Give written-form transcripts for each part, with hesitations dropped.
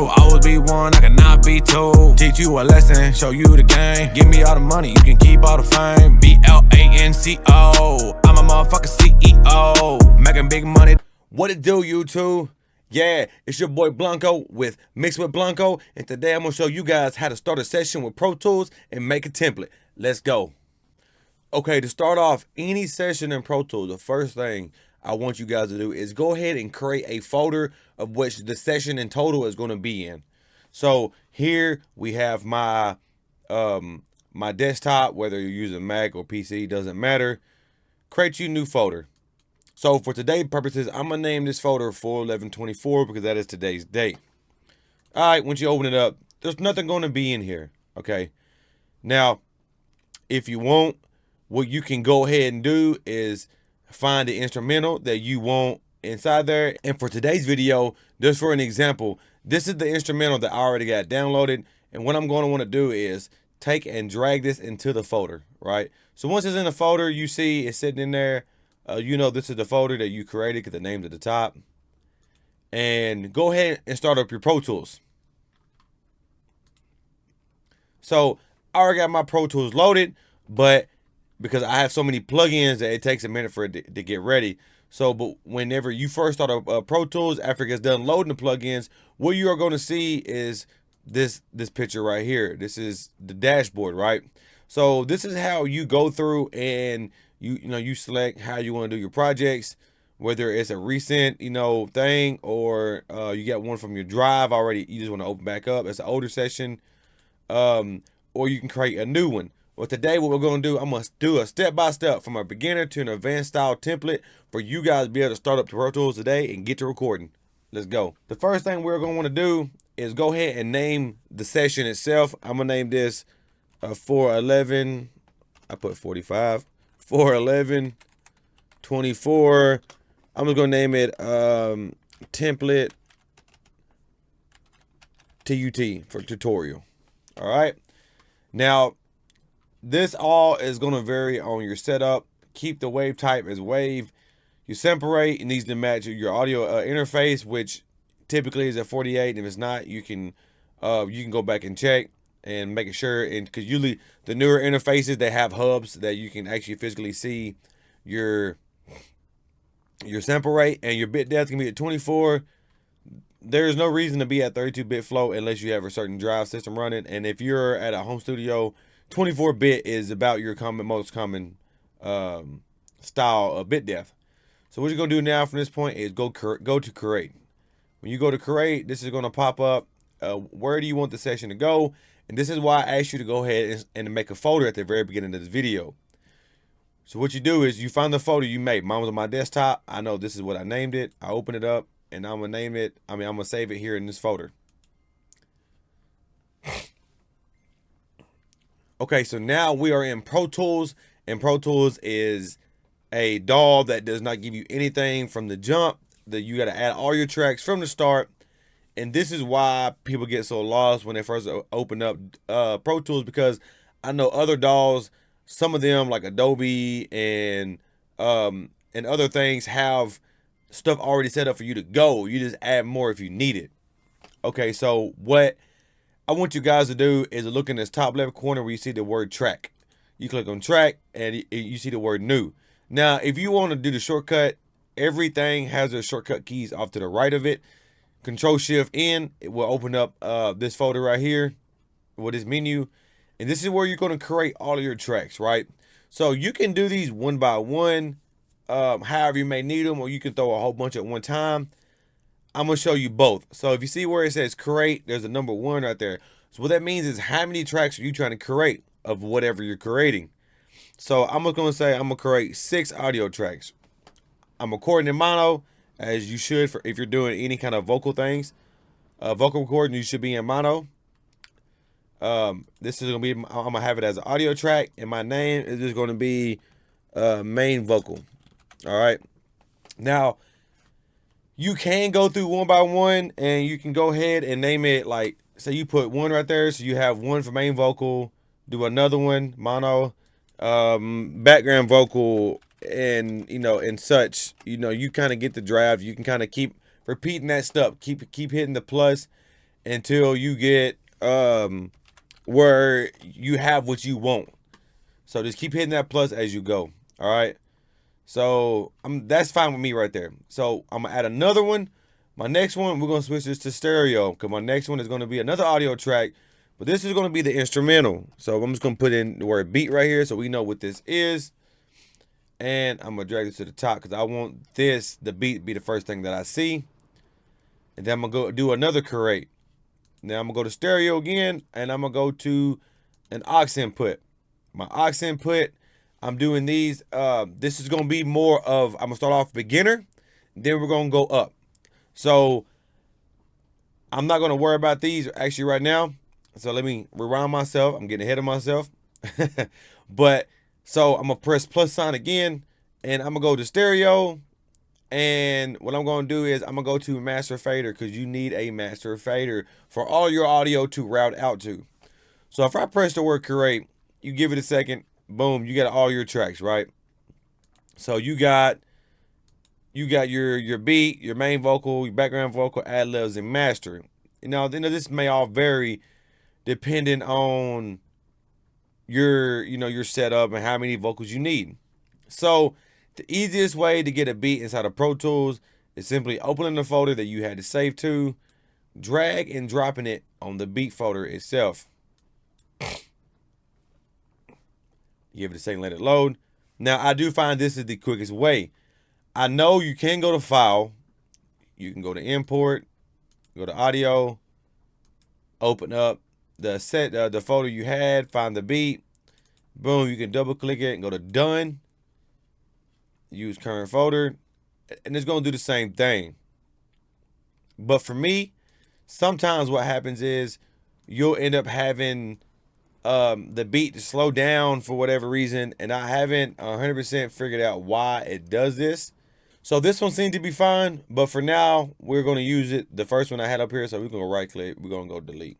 Always be one, I cannot be two. Teach you a lesson, show you the game. Give me all the money, you can keep all the fame. BLANCO, I'm a motherfucking CEO. Making big money. What it do, YouTube? Yeah, it's your boy Blanco with Mixed with Blanco. And today I'm going to show you guys how to start a session with Pro Tools and make a template. Let's go. Okay, to start off any session in Pro Tools, the first thing I want you guys to do is go ahead and create a folder of which the session in total is going to be in. So here we have my my desktop, whether you're using Mac or PC, doesn't matter. Create you a new folder. So for today's purposes, I'm going to name this folder 4/11/24 because that is today's date. All right, once you open it up, there's nothing going to be in here, okay? Now, if you want, what you can go ahead and do is find the instrumental that you want inside there. And for today's video, just for an example, this is the instrumental that I already got downloaded. And what I'm going to want to do is take and drag this into the folder, right? So once it's in the folder, you see it's sitting in there. You know this is the folder that you created because the name's at the top. And go ahead and start up your Pro Tools. So I already got my Pro Tools loaded, but because I have so many plugins that it takes a minute for it to get ready. So, but whenever you first start a Pro Tools, after it gets done loading the plugins, what you are going to see is this picture right here. This is the dashboard, right? So this is how you go through and you select how you want to do your projects, whether it's a recent thing or you got one from your drive already you just want to open back up. It's an older session, or you can create a new one. Well, today what we're going to do, I'm going to do a step-by-step from a beginner to an advanced style template for you guys to be able to start up the Pro Tools today and get to recording. Let's go. The first thing we're going to want to do is go ahead and name the session itself. I'm going to name this 4/11. I put 45. 4/11/24. I'm just going to name it template TUT for tutorial. All right. Now, this all is going to vary on your setup. Keep the wave type as wave. You separate. It needs to match your audio interface, which typically is at 48. And if it's not, you can go back and check and make sure. And because usually the newer interfaces, they have hubs that you can actually physically see your sample rate, and your bit depth can be at 24. There's no reason to be at 32-bit flow unless you have a certain drive system running. And if you're at a home studio, 24-bit is about your most common style of bit depth. So what you're going to do now from this point is go to create. When you go to create, this is going to pop up. Where do you want the session to go? And this is why I asked you to go ahead and make a folder at the very beginning of this video. So what you do is you find the folder you made. Mine was on my desktop. I know this is what I named it. I open it up and I'm going to name it. I'm going to save it here in this folder. Okay, so now we are in Pro Tools, and Pro Tools is a DAW that does not give you anything from the jump. That you got to add all your tracks from the start, and this is why people get so lost when they first open up Pro Tools, because I know other DAWs, some of them like Adobe and other things have stuff already set up for you to go. You just add more if you need it. Okay, so what I want you guys to do is look in this top left corner where you see the word track. You click on track and you see the word new. Now, if you want to do the shortcut, everything has their shortcut keys off to the right of it. Control-Shift-N, it will open up this folder right here with this menu. And this is where you're going to create all of your tracks, right? So you can do these one by one, however you may need them, or you can throw a whole bunch at one time. I'm going to show you both. So if you see where it says create, there's a number 1 right there. So what that means is how many tracks are you trying to create of whatever you're creating. So I'm just going to say I'm going to create 6 audio tracks. I'm recording in mono, as you should if you're doing any kind of vocal things. Vocal recording, you should be in mono. This is going to be, I'm going to have it as an audio track, and my name is just going to be main vocal. All right. Now, you can go through one by one, and you can go ahead and name it, like, say you put 1 right there, so you have 1 for main vocal, do another one, mono, background vocal, and, and such. You kind of get the drive. You can kind of keep repeating that stuff, keep hitting the plus, until you get where you have what you want. So just keep hitting that plus as you go. All right. So that's fine with me right there. So I'm gonna add another one. My next one, we're gonna switch this to stereo because my next one is gonna be another audio track, but this is gonna be the instrumental. So I'm just gonna put in the word beat right here so we know what this is. And I'm gonna drag this to the top because I want the beat to be the first thing that I see. And then I'm gonna go do another create. Now I'm gonna go to stereo again, and I'm gonna go to an aux input. My aux input, I'm doing these. This is gonna be more of, I'm gonna start off beginner, then we're gonna go up. So I'm not gonna worry about these actually right now. So let me rewind myself. I'm getting ahead of myself. But so I'm gonna press plus sign again, and I'm gonna go to stereo. And what I'm going to do is I'm going to go to master fader because you need a master fader for all your audio to route out to. So if I press the word create, you give it a second, boom, you got all your tracks, right? So you got your beat, your main vocal, your background vocal, ad libs, and master. This may all vary depending on your setup and how many vocals you need. So the easiest way to get a beat inside of Pro Tools is simply opening the folder that you had to save to, drag and dropping it on the beat folder itself. Give it a second, let it load. Now, I do find this is the quickest way. I know you can go to File. You can go to Import, go to Audio, open up the folder you had, find the beat. Boom, you can double click it and go to Done. Use current folder, and it's going to do the same thing. But for me, sometimes what happens is you'll end up having the beat to slow down for whatever reason, and I haven't 100% figured out why it does this. So this one seemed to be fine, but for now, we're going to use it. The first one I had up here, so we're going to right click. We're going to go delete.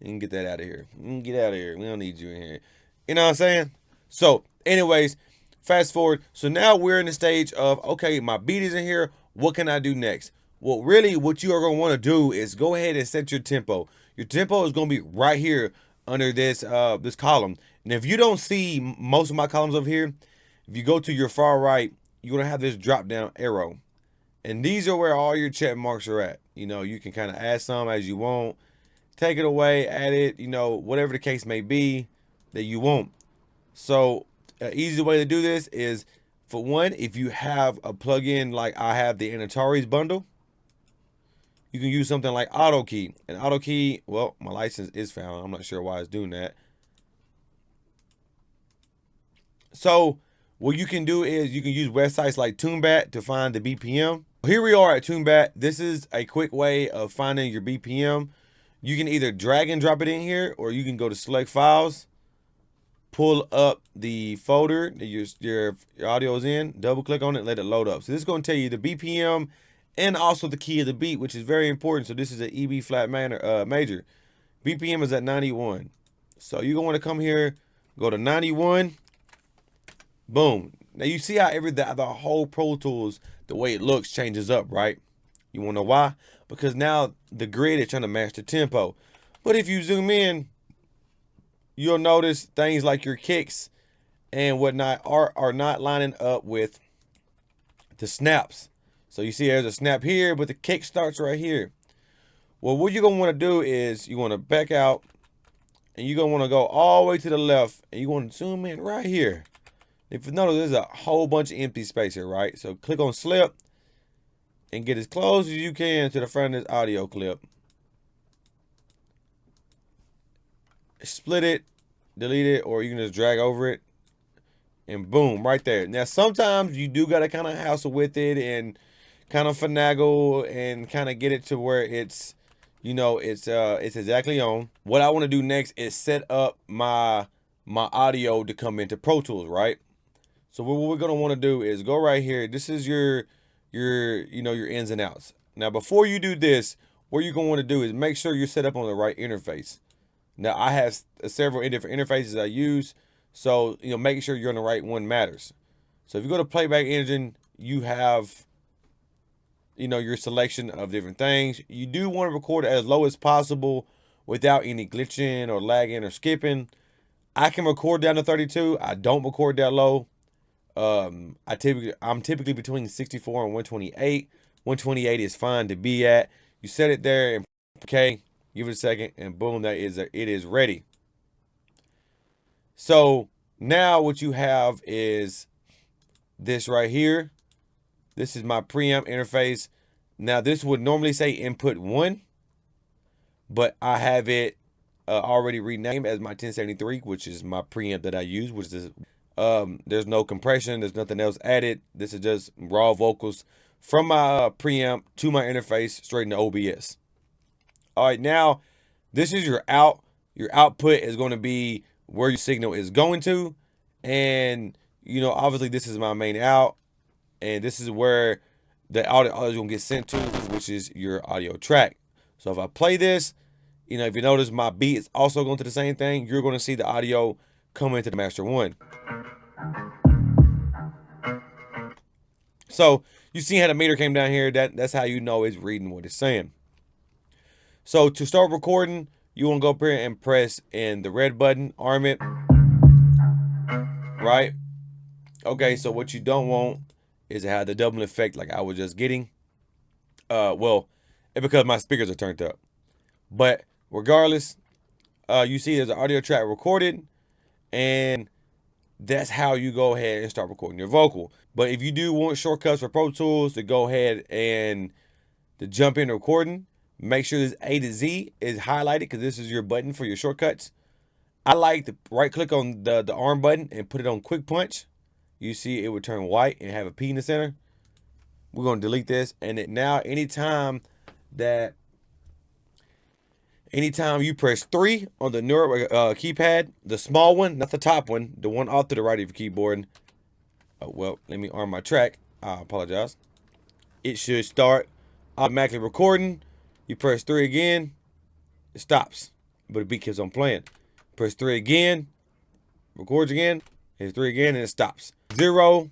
You can get that out of here. You can get out of here. We don't need you in here. You know what I'm saying? So anyways, fast forward. So now we're in the stage of, okay, my beat is in here. What can I do next? Well, really, what you are going to want to do is go ahead and set your tempo. Your tempo is going to be right here under this column. And if you don't see most of my columns over here, if you go to your far right, you're going to have this drop down arrow. And these are where all your check marks are at. You can kind of add some as you want. Take it away, add it, whatever the case may be that you want. So an easy way to do this is, for one, if you have a plugin like I have the Antares bundle, you can use something like AutoKey. And AutoKey, well, my license is found. I'm not sure why it's doing that. So what you can do is you can use websites like TuneBat to find the BPM. Here we are at TuneBat. This is a quick way of finding your BPM. You can either drag and drop it in here, or you can go to select files, pull up the folder that your audio is in, double click on it, let it load up. So this is going to tell you the BPM and also the key of the beat, which is very important. So this is an EB flat major. BPM is at 91. So you're going to want to come here, go to 91. Boom. Now you see how the whole Pro Tools, the way it looks, changes up, right? You want to know why? Because now the grid is trying to match the tempo. But if you zoom in, you'll notice things like your kicks and whatnot are not lining up with the snaps. So you see there's a snap here, but the kick starts right here. Well, what you're going to want to do is you want to back out, and you're going to want to go all the way to the left, and you want to zoom in right here. If you notice, there's a whole bunch of empty space here, right? So click on slip and get as close as you can to the front of this audio clip. Split it, delete it, or you can just drag over it, and boom, right there. Now, sometimes you do got to kind of hassle with it and kind of finagle and kind of get it to where it's, it's exactly on. What I want to do next is set up my audio to come into Pro Tools, right? So what we're going to want to do is go right here. This is your ins and outs. Now, before you do this, what you're going to want to do is make sure you're set up on the right interface. Now, I have several different interfaces I use, so making sure you're on the right one matters. So if you go to Playback Engine, you have your selection of different things. You do want to record it as low as possible without any glitching or lagging or skipping. I can record down to 32. I don't record that low. I'm typically between 64 and 128. 128 is fine to be at. You set it there and okay, give it a second, and boom, it is ready. So now what you have is this right here. This is my preamp interface. Now this would normally say input 1, but I have it already renamed as my 1073, which is my preamp that I use, which is there's no compression, there's nothing else added. This is just raw vocals from my preamp to my interface straight into OBS. All right, now this is your out. Your output is going to be where your signal is going to, and obviously this is my main out, and this is where the audio is going to get sent to, which is your audio track. So if I play this, if you notice my beat is also going to the same thing, you're going to see the audio come into the master 1. So you see how the meter came down here. That's how you know it's reading what it's saying. So to start recording, you want to go up here and press in the red button, arm it, right? Okay, so what you don't want is to have the double effect like I was just getting. Well, it's because my speakers are turned up. But regardless, you see there's an audio track recorded, and that's how you go ahead and start recording your vocal. But if you do want shortcuts for Pro Tools to go ahead and to jump into recording, make sure this A to Z is highlighted, because this is your button for your shortcuts. I like to right click on the arm button and put it on quick punch. You see it would turn white and have a P in the center. We're going to delete this, and now anytime you press 3 on the newer keypad, the small one, not the top one, the one off to the right of your keyboard. Well, let me arm my track. I apologize. It should start automatically recording. You press 3 again, it stops, but the beat keeps on playing. Press 3 again, records again, hit 3 again, and it stops. 0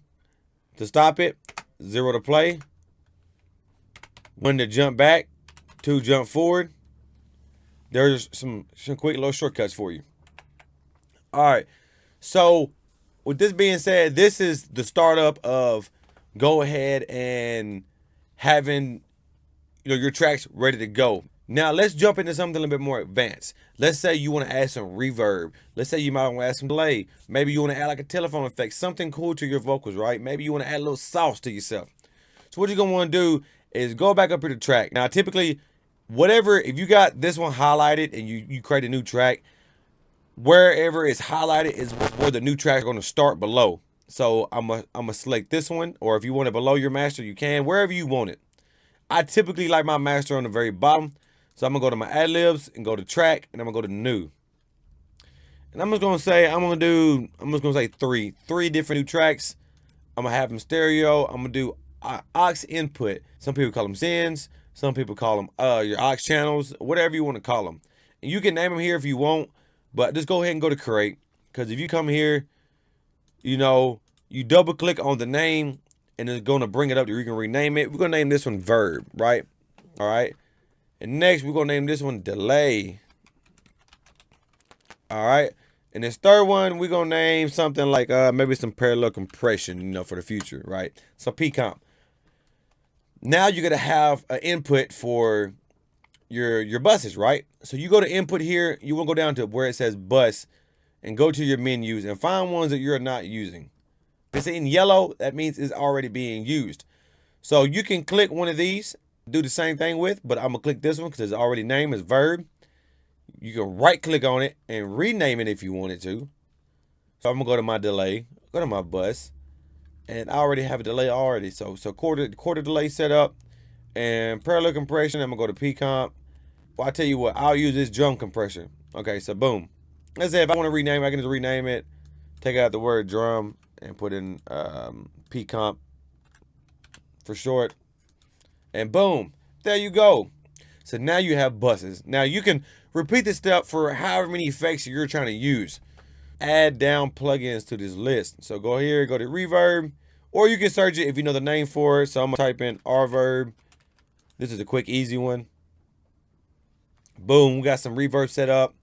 to stop it, 0 to play, 1 to jump back, 2 jump forward. There's some quick little shortcuts for you. All right, so with this being said, this is the startup of go ahead and having your tracks ready to go. Now let's jump into something a little bit more advanced. Let's say you want to add some reverb. Let's say you might want to add some delay. Maybe you want to add like a telephone effect, something cool to your vocals, right? Maybe you want to add a little sauce to yourself. So what you're gonna want to do is go back up to the track. Now typically, if you got this one highlighted and you create a new track, wherever it's highlighted is where the new track is going to start below. So I'm gonna select this one, or if you want it below your master, you can, wherever you want it. I typically like my master on the very bottom. So I'm gonna go to my ad libs and go to track, and I'm gonna go to new. And I'm just gonna say three different new tracks. I'm gonna have them stereo. I'm gonna do aux input. Some people call them Zens. Some people call them your aux channels, whatever you want to call them. And you can name them here if you want, but just go ahead and go to create. Because if you come here, you double click on the name, and it's gonna bring it up. You can rename it. We're gonna name this one Verb, right? All right. And next, we're going to name this one Delay. All right. And this third one, we're going to name something like maybe some parallel compression, for the future, right? So P-Comp. Now you're going to have an input for your buses, right? So you go to input here. You want to go down to where it says bus and go to your menus and find ones that you're not using. If it's in yellow, that means it's already being used. So you can click one of these, do the same thing with, but I'm gonna click this one because it's already named as Verb. You can right click on it and rename it if you wanted to. So I'm gonna go to my delay, go to my bus, and I already have a delay already. So quarter delay set up, and parallel compression. I'm gonna go to P-Comp. Well, I tell you what, I'll use this drum compression. Okay, so boom. Let's say if I want to rename it, I can just rename it, take out the word drum, and put in P-Comp for short. And boom, there you go. So now you have buses. Now you can repeat this step for however many effects you're trying to use. Add down plugins to this list. So go here, go to Reverb, or you can search it if you know the name for it. So I'm gonna type in Rverb, This is a quick, easy one. Boom, we got some reverb set up.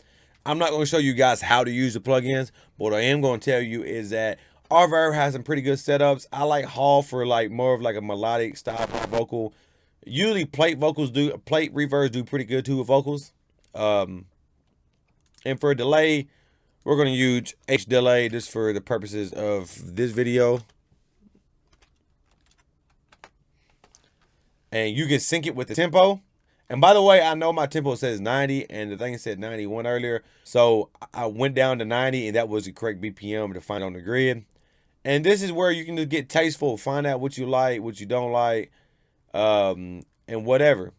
I'm not going to show you guys how to use the plugins, but what I am going to tell you is that Reverb has some pretty good setups. I like Hall for like more of like a melodic style vocal. Usually plate reverbs do pretty good too with vocals. And for a delay, we're going to use H delay just for the purposes of this video. And you can sync it with the tempo. And by the way, I know my tempo says 90 and the thing said 91 earlier. So I went down to 90 and that was the correct BPM to find on the grid. And this is where you can just get tasteful, find out what you like, what you don't like, and whatever.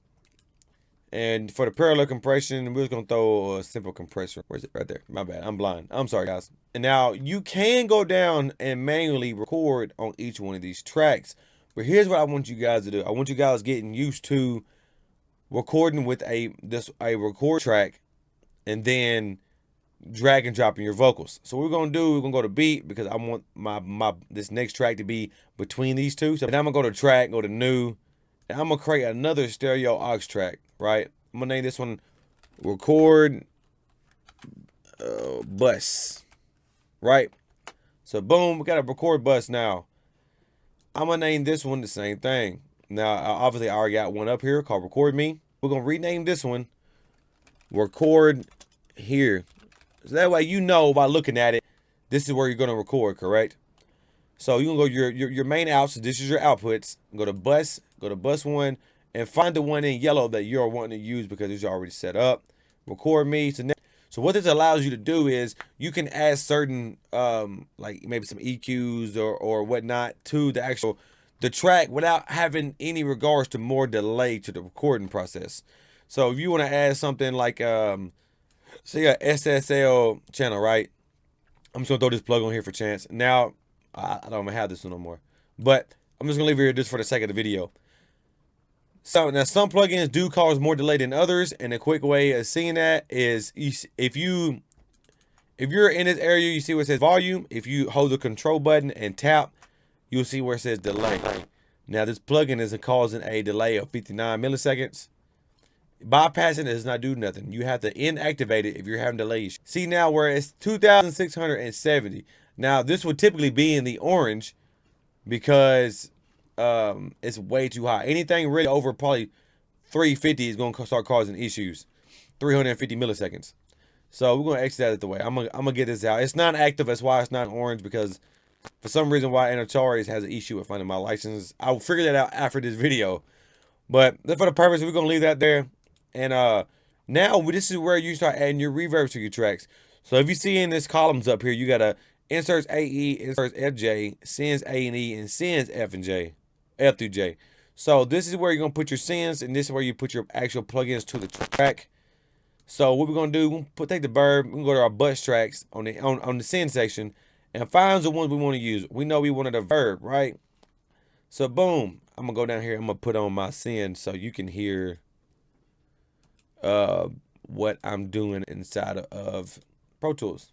And for the parallel compression, we're just going to throw a simple compressor. Where's it? Right there. My bad. I'm blind. I'm sorry, guys. And now you can go down and manually record on each one of these tracks. But here's what I want you guys to do. I want you guys getting used to recording with a record track and then drag and dropping your vocals. So what we're going to do, we're going to go to beat because I want this next track to be between these two. So now I'm going to go to track, go to new, and I'm going to create another stereo aux track, right? I'm going to name this one record bus, right? So boom, we got a record bus now. I'm going to name this one the same thing. Now, obviously, I already got one up here called Record Me. We're going to rename this one Record Here. So that way you know by looking at it, this is where you're going to record, correct? So you can go your main outs. This is your outputs. Go to bus one, and find the one in yellow that you're wanting to use because it's already set up. Record Me. So what this allows you to do is you can add certain like maybe some EQs or whatnot to the track without having any regards to more delay to the recording process. So if you want to add something like say a SSL channel, right? I'm just gonna throw this plug on here for chance. Now I don't have this one no more, but I'm just gonna leave it here just for the sake of the video. So now some plugins do cause more delay than others, and a quick way of seeing that is if you're in this area, you see where it says volume. If you hold the control button and tap, you'll see where it says delay. Now this plugin is causing a delay of 59 milliseconds. Bypassing it does not do nothing. You have to inactivate it if you're having delays. See now where it's 2,670. Now this would typically be in the orange because it's way too high. Anything really over probably 350 is going to start causing issues. 350 milliseconds. So we're going to exit that out of the way. I'm gonna get this out. It's not active. That's why it's not orange, because for some reason why Antares has an issue with finding my license. I'll figure that out after this video. But for the purpose, we're going to leave that there. And now this is where you start adding your reverb to your tracks. So if you see in this columns up here, you got to inserts AE, inserts FJ, sends A and E, and sends F and J, F through J. So this is where you're going to put your sends, and this is where you put your actual plugins to the track. So what we're going to do, take the verb, we're going to go to our bus tracks on the send section and find the ones we want to use. We know we wanted a verb, right? So boom, I'm going to go down here. I'm going to put on my send so you can hear what I'm doing inside of Pro Tools.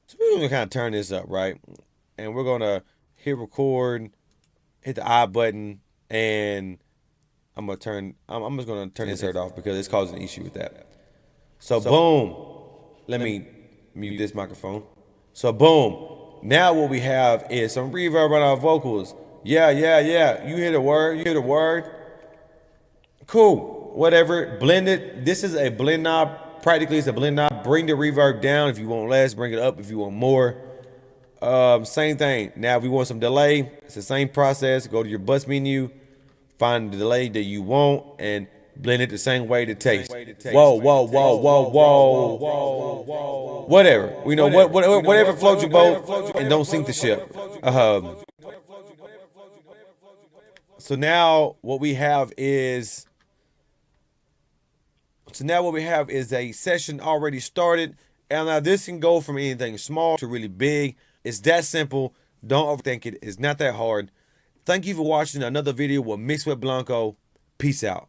So we're gonna kind of turn this up, right? And we're gonna hit record, hit the I button, and I'm just gonna turn insert off because it's causing an issue with that. So boom, let me mute this microphone. So boom, now what we have is some reverb on our vocals. Yeah. You hear the word. Cool. Whatever, blend it. This is a blend knob. Practically, it's a blend knob. Bring the reverb down if you want less. Bring it up if you want more. Same thing. Now, if we want some delay, it's the same process. Go to your bus menu, find the delay that you want, and blend it the same way to taste. Whoa. Whatever. We know whatever floats your boat, and don't sink the ship. So now what we have is. So now what we have is a session already started. And now this can go from anything small to really big. It's that simple. Don't overthink it. It's not that hard. Thank you for watching another video with Mixed with Blanco. Peace out.